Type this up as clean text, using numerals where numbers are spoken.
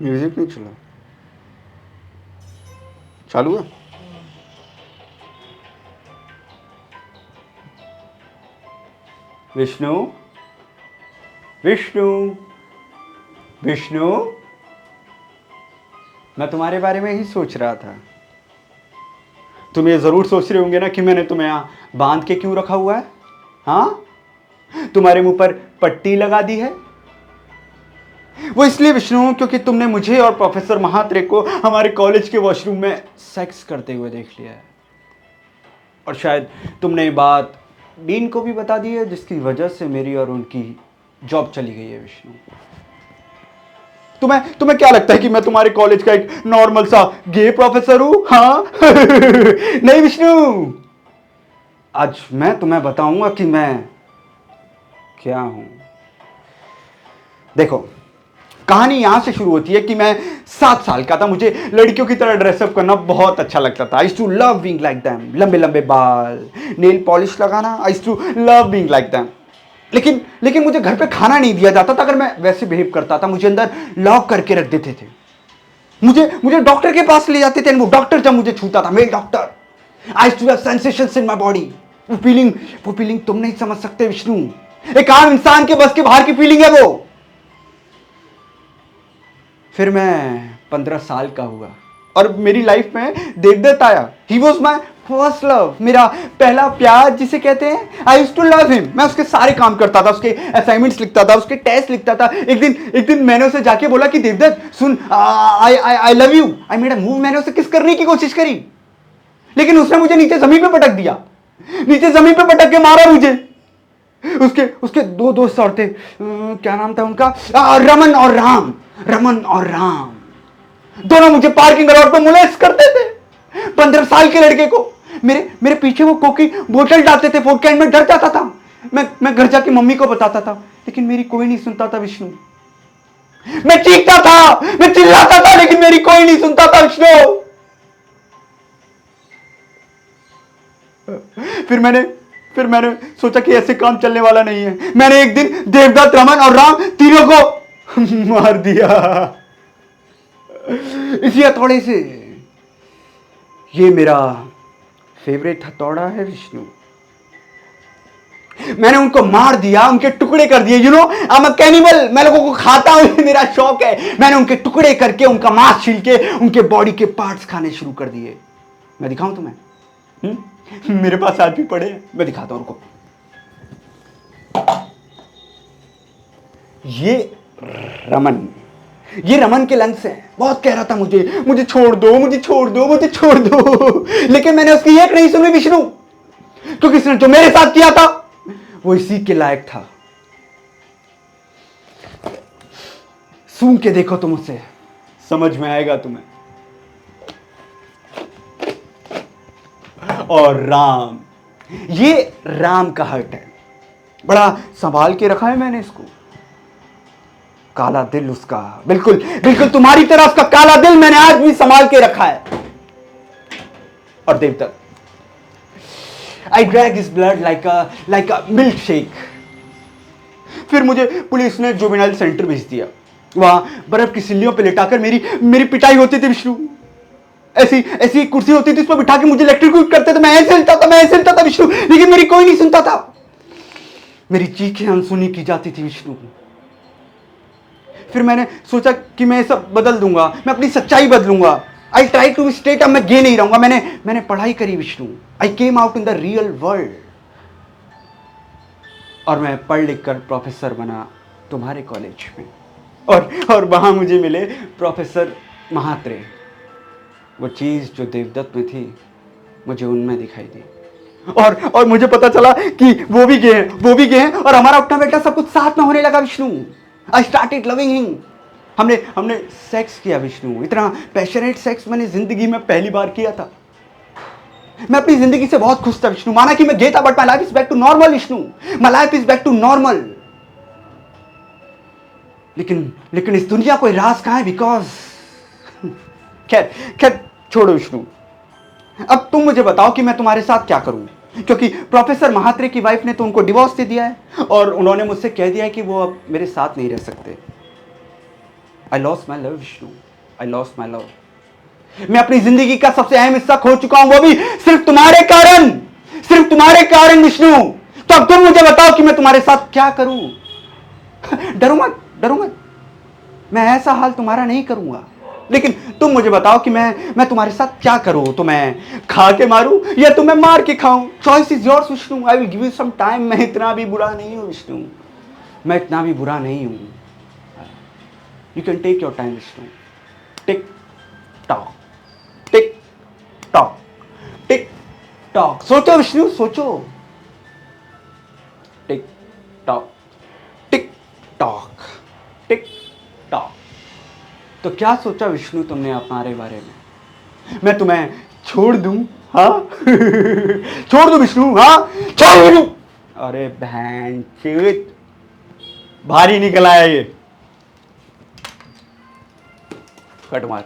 Music नहीं चला, चालू है। विष्णु, विष्णु, विष्णु, मैं तुम्हारे बारे में ही सोच रहा था। तुम ये जरूर सोच रहे होंगे ना कि मैंने तुम्हें यहाँ बांध के क्यों रखा हुआ है। हाँ, तुम्हारे मुंह पर पट्टी लगा दी है। वो इसलिए विष्णु क्योंकि तुमने मुझे और प्रोफेसर महात्रे को हमारे कॉलेज के वॉशरूम में सेक्स करते हुए देख लिया है, और शायद तुमने ये बात डीन को भी बता दी है, जिसकी वजह से मेरी और उनकी जॉब चली गई है। विष्णु, तुम्हें क्या लगता है कि मैं तुम्हारे कॉलेज का एक नॉर्मल सा गे प्रोफेसर हूं? हाँ नहीं विष्णु, आज मैं तुम्हें बताऊंगा कि मैं क्या हूं। देखो, कहानी यहां से शुरू होती है कि मैं 7 साल का था। मुझे लड़कियों की तरह ड्रेसअप करना बहुत अच्छा लगता था। I used to love being like them. लंबे लंबे बाल, नेल पॉलिश लगाना, I used to love being like them. लेकिन मुझे घर पे खाना नहीं दिया जाता था अगर मैं वैसे बिहेव करता था। मुझे अंदर लॉक करके रख देते थे। मुझे डॉक्टर के पास ले जाते थे। वो डॉक्टर जब मुझे छूता था, male doctor, I used to have sensations in my body. वो फीलिंग तुम नहीं समझ सकते विष्णु। एक आम इंसान के बस के बाहर की फीलिंग है वो। फिर मैं 15 साल का हुआ और मेरी लाइफ में देवदत्त आया। He was my first love, मेरा पहला प्यार जिसे कहते हैं। I used to love him. मैं उसके सारे काम करता था, उसके असाइनमेंट्स लिखता था, उसके टेस्ट लिखता था। एक दिन मैंने उसे जाके बोला कि देवदत्त सुन, I love you. I made a move. मैंने उसे किस करने की कोशिश करी, लेकिन उसने मुझे नीचे जमीन पे पटक दिया। नीचे जमीन पे पटक के मारा मुझे। उसके 2 दोस्त और थे, क्या नाम था उनका, रमन और राम। रमन और राम दोनों मुझे पार्किंग लॉट पे मोलेस्ट करते थे। 15 साल के लड़के को। मेरे पीछे वो कोक की बोतल डालते थे फोड़ के। मैं डर जाता था। मैं घर जाके मम्मी को बताता था, लेकिन मेरी कोई नहीं सुनता था विष्णु। मैं चीखता था, मैं चिल्लाता था, लेकिन मेरी कोई नहीं सुनता था विष्णु। फिर मैंने सोचा कि ऐसे काम चलने वाला नहीं है। मैंने एक दिन देवदत्त, रमन और राम तीनों को मार दिया इसी हथौड़े से। ये मेरा फेवरेट हथौड़ा है विष्णु। मैंने उनको मार दिया, उनके टुकड़े कर दिए। You know, I am a cannibal. मैं लोगों को खाता हूं, मेरा शौक है। मैंने उनके टुकड़े करके, उनका मांस छील के, उनके बॉडी के पार्ट्स खाने शुरू कर दिए। मैं दिखाऊं तुम्हें? मेरे पास आज भी पड़े हैं, मैं दिखाता हूं उनको। ये रमन के लंग्स हैं। बहुत कह रहा था मुझे छोड़ दो, मुझे छोड़ दो, मुझे छोड़ दो, लेकिन मैंने उसकी एक नहीं सुनी विष्णु, क्योंकि इसने जो मेरे साथ किया था वो इसी के लायक था। सूंघ के देखो तुम उसे, समझ में आएगा तुम्हें। और राम, ये राम का हर्ट है। बड़ा संभाल के रखा है मैंने इसको। काला दिल उसका, बिल्कुल तुम्हारी तरह उसका काला दिल मैंने आज भी संभाल के रखा है। और Devdatt, I drag his blood like a milkshake. फिर मुझे पुलिस ने जुवेनाइल सेंटर भेज दिया। वहां बर्फ की सिल्लियों पे लिटाकर मेरी पिटाई होती थी विष्णु। ऐसी कुर्सी होती थी, उस पर बिठा के मुझे इलेक्ट्रिक्यूट करते थे। मैं ऐसे हिलता था विष्णु, लेकिन मेरी कोई नहीं सुनता था। मेरी चीखें अनसुनी की जाती थी विष्णु। फिर मैंने सोचा कि मैं सब बदल दूंगा, मैं अपनी सच्चाई बदलूंगा। आई ट्राई टू स्टेट, अब मैं गे नहीं रहूंगा। मैंने पढ़ाई करी Vishnu. I came out in the real world, और मैं पढ़ लिख कर प्रोफेसर बना तुम्हारे कॉलेज में। और वहां मुझे मिले प्रोफेसर महात्रे। वो चीज जो देवदत्त में थी, मुझे उनमें दिखाई दी। और मुझे पता चला कि वो भी गए हैं, और हमारा उठना बैठना सब कुछ साथ में होने लगा Vishnu. I started loving him. हमने सेक्स किया विष्णु। इतना पैशनेट सेक्स मैंने जिंदगी में पहली बार किया था। मैं अपनी जिंदगी से बहुत खुश था विष्णु। माना कि मैं गे था, but my life is back to normal Vishnu. My life is back to normal. लेकिन इस दुनिया को राज कहां है? बिकॉज खैर छोड़ो विष्णु। अब तुम मुझे बताओ कि मैं तुम्हारे साथ क्या करूं। क्योंकि प्रोफेसर महात्रे की वाइफ ने तो उनको डिवोर्स दे दिया है और उन्होंने मुझसे कह दिया है कि वो अब मेरे साथ नहीं रह सकते। I lost my love Vishnu, I lost my love. मैं अपनी जिंदगी का सबसे अहम हिस्सा खो चुका हूं, वो भी सिर्फ तुम्हारे कारण, सिर्फ तुम्हारे कारण विष्णु। तो अब तुम मुझे बताओ कि मैं तुम्हारे साथ क्या करूं। डरो मत, डरो मत, मैं ऐसा हाल तुम्हारा नहीं करूंगा, लेकिन तुम मुझे बताओ कि मैं तुम्हारे साथ क्या करूं। तो मैं खा के मारूं या तुम्हें मार के खाऊं? Choice is yours Vishnu, I will give you some time. मैं इतना भी बुरा नहीं हूं विष्णु, मैं इतना भी बुरा नहीं हूं। You can take your time Vishnu. Tick tock, tick tock, tick tock. सोचो विष्णु, सोचो। Tick tock, tick tock, tick tock. तो क्या सोचा विष्णु तुमने हमारे बारे में? मैं तुम्हें छोड़ दूं? हाँ छोड़ दूं विष्णु? हाँ छोड़ दूं? अरे बहन चीत, भारी निकल आया ये। कट मार।